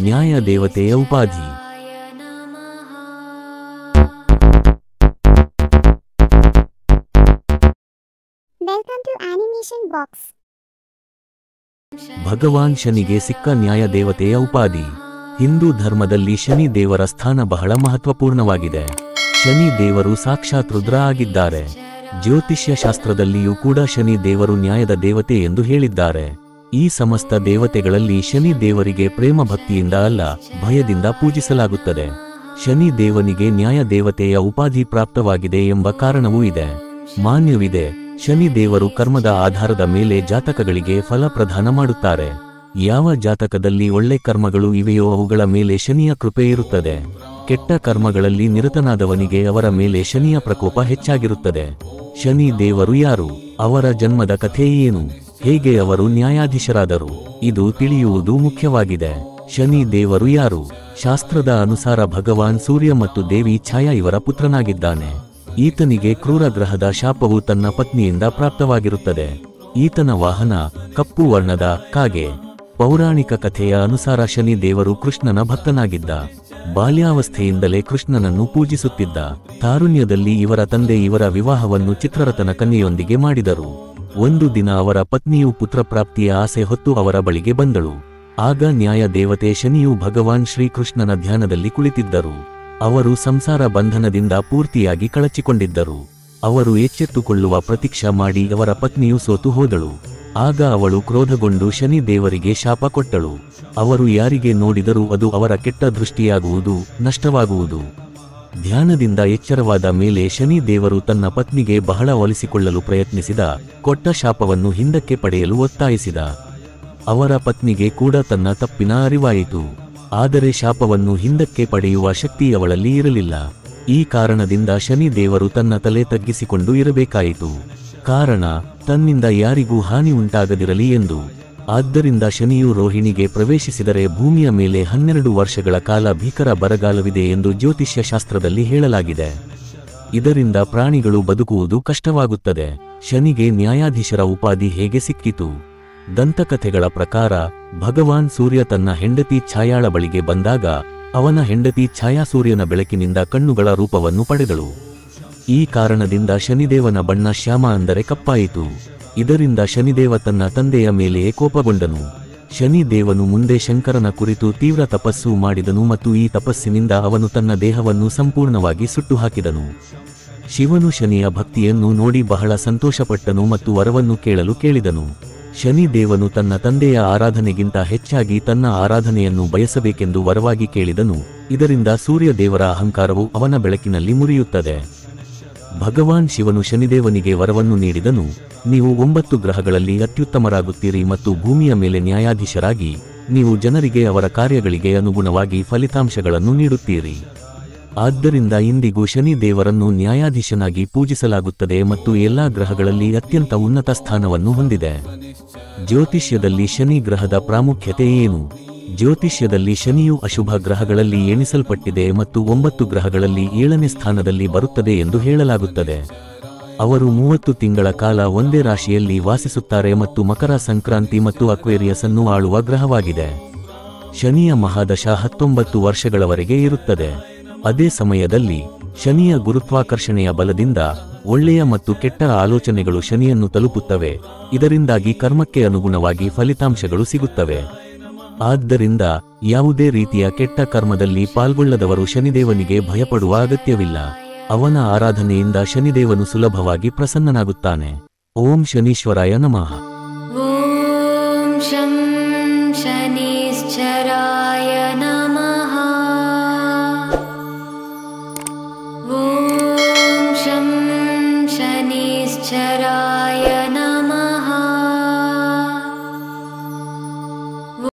ನ್ಯಾಯ ದೇವತೆಯ ಉಪಾಧಿ. ಭಗವಾನ್ ಶನಿಗೆ ಸಿಕ್ಕ ನ್ಯಾಯ ದೇವತೆಯ ಉಪಾಧಿ. ಹಿಂದೂ ಧರ್ಮದಲ್ಲಿ ಶನಿ ದೇವರ ಸ್ಥಾನ ಬಹಳ ಮಹತ್ವಪೂರ್ಣವಾಗಿದೆ. ಶನಿ ದೇವರು ಸಾಕ್ಷಾತ್ ರುದ್ರ ಆಗಿದ್ದಾರೆ. ಜ್ಯೋತಿಷ್ಯ ಶಾಸ್ತ್ರದಲ್ಲಿಯೂ ಕೂಡ ಶನಿ ದೇವರು ನ್ಯಾಯದ ದೇವತೆ ಎಂದು ಹೇಳಿದ್ದಾರೆ. ಈ ಸಮಸ್ತ ದೇವತೆಗಳಲ್ಲಿ ಶನಿ ದೇವರಿಗೆ ಪ್ರೇಮ ಭಕ್ತಿಯಿಂದ ಅಲ್ಲ, ಭಯದಿಂದ ಪೂಜಿಸಲಾಗುತ್ತದೆ. ಶನಿ ದೇವನಿಗೆ ನ್ಯಾಯ ದೇವತೆಯ ಉಪಾಧಿ ಪ್ರಾಪ್ತವಾಗಿದೆ ಎಂಬ ಕಾರಣವೂ ಇದೆ. ಮಾನ್ಯವಿದೆ. ಶನಿ ದೇವರು ಕರ್ಮದ ಆಧಾರದ ಮೇಲೆ ಜಾತಕಗಳಿಗೆ ಫಲ ಪ್ರದಾನ ಮಾಡುತ್ತಾರೆ. ಯಾವ ಜಾತಕದಲ್ಲಿ ಒಳ್ಳೆ ಕರ್ಮಗಳು ಇವೆಯೋ ಅವುಗಳ ಮೇಲೆ ಶನಿಯ ಕೃಪೆ ಇರುತ್ತದೆ. ಕೆಟ್ಟ ಕರ್ಮಗಳಲ್ಲಿ ನಿರತನಾದವನಿಗೆ ಅವರ ಮೇಲೆ ಶನಿಯ ಪ್ರಕೋಪ ಹೆಚ್ಚಾಗಿರುತ್ತದೆ. ಶನಿ ದೇವರು ಯಾರು? ಅವರ ಜನ್ಮದ ಕಥೆ ಏನು? ಹೇಗೆ ಅವರು ನ್ಯಾಯಾಧೀಶರಾದರು? ಇದು ತಿಳಿಯುವುದು ಮುಖ್ಯವಾಗಿದೆ. ಶನಿ ದೇವರು ಯಾರು? ಶಾಸ್ತ್ರದ ಅನುಸಾರ ಭಗವಾನ್ ಸೂರ್ಯ ಮತ್ತು ದೇವಿ ಛಾಯಾ ಇವರ ಪುತ್ರನಾಗಿದ್ದಾನೆ. ಈತನಿಗೆ ಕ್ರೂರ ಗ್ರಹದ ಶಾಪವು ತನ್ನ ಪತ್ನಿಯಿಂದ ಪ್ರಾಪ್ತವಾಗಿರುತ್ತದೆ. ಈತನ ವಾಹನ ಕಪ್ಪು ವರ್ಣದ ಕಾಗೆ. ಪೌರಾಣಿಕ ಕಥೆಯ ಅನುಸಾರ ಶನಿ ದೇವರು ಕೃಷ್ಣನ ಭಕ್ತನಾಗಿದ್ದ. ಬಾಲ್ಯಾವಸ್ಥೆಯಿಂದಲೇ ಕೃಷ್ಣನನ್ನು ಪೂಜಿಸುತ್ತಿದ್ದ. ತಾರುಣ್ಯದಲ್ಲಿ ಇವರ ತಂದೆ ಇವರ ವಿವಾಹವನ್ನು ಚಿತ್ರರಥನ ಕನ್ಯೆಯೊಂದಿಗೆ ಮಾಡಿದರು. ಒಂದು ದಿನ ಅವರ ಪತ್ನಿಯು ಪುತ್ರಪ್ರಾಪ್ತಿಯ ಆಸೆ ಹೊತ್ತು ಅವರ ಬಳಿಗೆ ಬಂದಳು. ಆಗ ನ್ಯಾಯ ದೇವತೆ ಶನಿಯು ಭಗವಾನ್ ಶ್ರೀಕೃಷ್ಣನ ಧ್ಯಾನದಲ್ಲಿ ಕುಳಿತಿದ್ದರು. ಅವರು ಸಂಸಾರ ಬಂಧನದಿಂದ ಪೂರ್ತಿಯಾಗಿ ಕಳಚಿಕೊಂಡಿದ್ದರು. ಅವರು ಎಚ್ಚೆತ್ತುಕೊಳ್ಳುವ ಪ್ರತೀಕ್ಷೆ ಮಾಡಿ ಅವರ ಪತ್ನಿಯು ಸೋತು ಹೋದಳು. ಆಗ ಅವಳು ಕ್ರೋಧಗೊಂಡು ಶನಿ ದೇವರಿಗೆ ಶಾಪ ಕೊಟ್ಟಳು. ಅವರು ಯಾರಿಗೆ ನೋಡಿದರೂ ಅದು ಅವರ ಕೆಟ್ಟ ದೃಷ್ಟಿಯಾಗುವುದು, ನಷ್ಟವಾಗುವುದು. ಧ್ಯಾನದಿಂದ ಎಚ್ಚರವಾದ ಮೇಲೆ ಶನಿ ದೇವರು ತನ್ನ ಪತ್ನಿಗೆ ಬಹಳ ಒಲಿಸಿಕೊಳ್ಳಲು ಪ್ರಯತ್ನಿಸಿದ. ಕೊಟ್ಟ ಶಾಪವನ್ನು ಹಿಂದಕ್ಕೆ ಪಡೆಯಲು ಒತ್ತಾಯಿಸಿದ. ಅವರ ಪತ್ನಿಗೆ ಕೂಡ ತನ್ನ ತಪ್ಪಿನ ಅರಿವಾಯಿತು. ಆದರೆ ಶಾಪವನ್ನು ಹಿಂದಕ್ಕೆ ಪಡೆಯುವ ಶಕ್ತಿ ಅವಳಲ್ಲಿ ಇರಲಿಲ್ಲ. ಈ ಕಾರಣದಿಂದ ಶನಿ ದೇವರು ತನ್ನ ತಲೆ ತಗ್ಗಿಸಿಕೊಂಡು ಇರಬೇಕಾಯಿತು. ಕಾರಣ, ತನ್ನಿಂದ ಯಾರಿಗೂ ಹಾನಿ ಉಂಟಾಗದಿರಲಿ ಎಂದು. ಆದ್ದರಿಂದ ಶನಿಯು ರೋಹಿಣಿಗೆ ಪ್ರವೇಶಿಸಿದರೆ ಭೂಮಿಯ ಮೇಲೆ 12 ವರ್ಷಗಳ ಕಾಲ ಭೀಕರ ಬರಗಾಲವಿದೆ ಎಂದು ಜ್ಯೋತಿಷ್ಯ ಶಾಸ್ತ್ರದಲ್ಲಿ ಹೇಳಲಾಗಿದೆ. ಇದರಿಂದ ಪ್ರಾಣಿಗಳು ಬದುಕುವುದು ಕಷ್ಟವಾಗುತ್ತದೆ. ಶನಿಗೆ ನ್ಯಾಯಾಧೀಶರ ಉಪಾಧಿ ಹೇಗೆ ಸಿಕ್ಕಿತು? ದಂತಕಥೆಗಳ ಪ್ರಕಾರ ಭಗವಾನ್ ಸೂರ್ಯ ತನ್ನ ಹೆಂಡತಿ ಛಾಯಾಳ ಬಳಿಗೆ ಬಂದಾಗ ಅವನ ಹೆಂಡತಿ ಛಾಯಾ ಸೂರ್ಯನ ಬೆಳಕಿನಿಂದ ಕಣ್ಣುಗಳ ರೂಪವನ್ನು ಪಡೆದಳು. ಈ ಕಾರಣದಿಂದ ಶನಿದೇವನ ಬಣ್ಣ ಶ್ಯಾಮ ಅಂದರೆ ಕಪ್ಪಾಯಿತು. ಇದರಿಂದ ಶನಿದೇವ ತನ್ನ ತಂದೆಯ ಮೇಲೆಯೇ ಕೋಪಗೊಂಡನು. ಶನಿದೇವನು ಮುಂದೆ ಶಂಕರನ ಕುರಿತು ತೀವ್ರ ತಪಸ್ಸು ಮಾಡಿದನು ಮತ್ತು ಈ ತಪಸ್ಸಿನಿಂದ ಅವನು ತನ್ನ ದೇಹವನ್ನು ಸಂಪೂರ್ಣವಾಗಿ ಸುಟ್ಟು ಹಾಕಿದನು. ಶಿವನು ಶನಿಯ ಭಕ್ತಿಯನ್ನು ನೋಡಿ ಬಹಳ ಸಂತೋಷಪಟ್ಟನು ಮತ್ತು ವರವನ್ನು ಕೇಳಲು ಕೇಳಿದನು. ಶನಿದೇವನು ತನ್ನ ತಂದೆಯ ಆರಾಧನೆಗಿಂತ ಹೆಚ್ಚಾಗಿ ತನ್ನ ಆರಾಧನೆಯನ್ನು ಬಯಸಬೇಕೆಂದು ವರವಾಗಿ ಕೇಳಿದನು. ಇದರಿಂದ ಸೂರ್ಯ ದೇವರ ಅಹಂಕಾರವು ಅವನ ಬೆಳಕಿನಲ್ಲಿ ಮುರಿಯುತ್ತದೆ. ಭಗವಾನ್ ಶಿವನು ಶನಿದೇವನಿಗೆ ವರವನ್ನು ನೀಡಿದನು. ನೀವು 9 ಗ್ರಹಗಳಲ್ಲಿ ಅತ್ಯುತ್ತಮರಾಗುತ್ತೀರಿ ಮತ್ತು ಭೂಮಿಯ ಮೇಲೆ ನ್ಯಾಯಾಧೀಶರಾಗಿ ನೀವು ಜನರಿಗೆ ಅವರ ಕಾರ್ಯಗಳಿಗೆ ಅನುಗುಣವಾಗಿ ಫಲಿತಾಂಶಗಳನ್ನು ನೀಡುತ್ತೀರಿ. ಆದ್ದರಿಂದ ಇಂದಿಗೂ ಶನಿ ದೇವರನ್ನು ನ್ಯಾಯಾಧೀಶನಾಗಿ ಪೂಜಿಸಲಾಗುತ್ತದೆ ಮತ್ತು ಎಲ್ಲಾ ಗ್ರಹಗಳಲ್ಲಿ ಅತ್ಯಂತ ಉನ್ನತ ಸ್ಥಾನವನ್ನು ಹೊಂದಿದೆ. ಜ್ಯೋತಿಷ್ಯದಲ್ಲಿ ಶನಿ ಗ್ರಹದ ಪ್ರಾಮುಖ್ಯತೆ ಏನು? ಜ್ಯೋತಿಷ್ಯದಲ್ಲಿ ಶನಿಯು ಅಶುಭ ಗ್ರಹಗಳಲ್ಲಿ ಎಣಿಸಲ್ಪಟ್ಟಿದೆ ಮತ್ತು 9 ಗ್ರಹಗಳಲ್ಲಿ 7ನೇ ಸ್ಥಾನದಲ್ಲಿ ಬರುತ್ತದೆ ಎಂದು ಹೇಳಲಾಗುತ್ತದೆ. ಅವರು 30 ತಿಂಗಳ ಕಾಲ ಒಂದೇ ರಾಶಿಯಲ್ಲಿ ವಾಸಿಸುತ್ತಾರೆ ಮತ್ತು ಮಕರ ಸಂಕ್ರಾಂತಿ ಮತ್ತು ಅಕ್ವೇರಿಯಸ್ ಅನ್ನು ಆಳುವ ಗ್ರಹವಾಗಿದೆ. ಶನಿಯ ಮಹಾದಶ 19 ವರ್ಷಗಳವರೆಗೆ ಇರುತ್ತದೆ. ಅದೇ ಸಮಯದಲ್ಲಿ ಶನಿಯ ಗುರುತ್ವಾಕರ್ಷಣೆಯ ಬಲದಿಂದ ಒಳ್ಳೆಯ ಮತ್ತು ಕೆಟ್ಟ ಆಲೋಚನೆಗಳು ಶನಿಯನ್ನು ತಲುಪುತ್ತವೆ. ಇದರಿಂದಾಗಿ ಕರ್ಮಕ್ಕೆ ಅನುಗುಣವಾಗಿ ಫಲಿತಾಂಶಗಳು ಸಿಗುತ್ತವೆ. ಆದ್ದರಿಂದ ಯಾವುದೇ ರೀತಿಯ ಕೆಟ್ಟ ಕರ್ಮದಲ್ಲಿ ಪಾಲ್ಗೊಳ್ಳದವರು ಶನಿದೇವನಿಗೆ ಭಯಪಡುವ ಅಗತ್ಯವಿಲ್ಲ. ಅವನ ಆರಾಧನೆಯಿಂದ ಶನಿದೇವನು ಸುಲಭವಾಗಿ ಪ್ರಸನ್ನನಾಗುತ್ತಾನೆ. ಓಂ ಶನೀಶ್ವರಾಯ ನಮಃ. ಓಂ ಶಂ ಶನೀಶ್ಚರಾಯ ನಮಃ. ಓಂ ಶಂ ಶನೀಶ್ಚರಾಯ